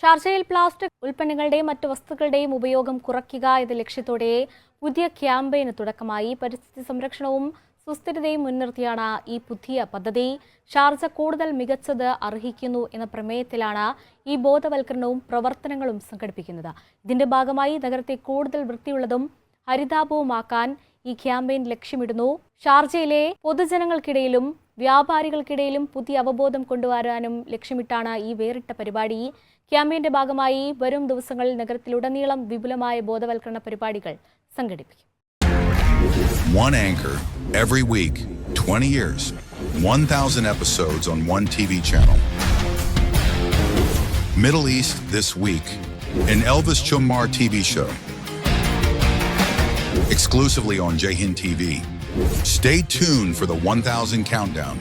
ഷാർജയിൽ പ്ലാസ്റ്റിക് ഉൽപ്പന്നങ്ങളുടെയും മറ്റ് വസ്തുക്കളുടെയും ഉപയോഗം കുറയ്ക്കുക എന്ന ലക്ഷ്യത്തോടെ പുതിയ ക്യാമ്പയിന് തുടക്കമായി. പരിസ്ഥിതി സംരക്ഷണവും സുസ്ഥിരതയും മുൻനിർത്തിയാണ് ഈ പുതിയ പദ്ധതി. ഷാർജ കൂടുതൽ മികച്ചത് അർഹിക്കുന്നു എന്ന പ്രമേയത്തിലാണ് ഈ ബോധവൽക്കരണവും പ്രവർത്തനങ്ങളും സംഘടിപ്പിക്കുന്നത്. ഇതിന്റെ ഭാഗമായി നഗരത്തെ കൂടുതൽ വൃത്തിയുള്ളതും ഹരിതാപവുമാക്കാൻ ഈ ക്യാമ്പയിൻ ലക്ഷ്യമിടുന്നു. ഷാർജയിലെ പൊതുജനങ്ങൾക്കിടയിലും വ്യാപാരികൾക്കിടയിലും പുതിയ അവബോധം കൊണ്ടുവരാനും ലക്ഷ്യമിട്ടാണ് ഈ വേറിട്ട പരിപാടി. ക്യാമ്പയിന്റെ ഭാഗമായി വരും ദിവസങ്ങളിൽ നഗരത്തിലുടനീളം വിപുലമായ ബോധവൽക്കരണ പരിപാടികൾ സംഘടിപ്പിക്കും. One anchor every week, 20 years, 1,000 episodes on one TV channel. Middle East this week, an Elvis Chummar TV show. Exclusively on Jai Hind TV. Stay tuned for the 1,000 countdown.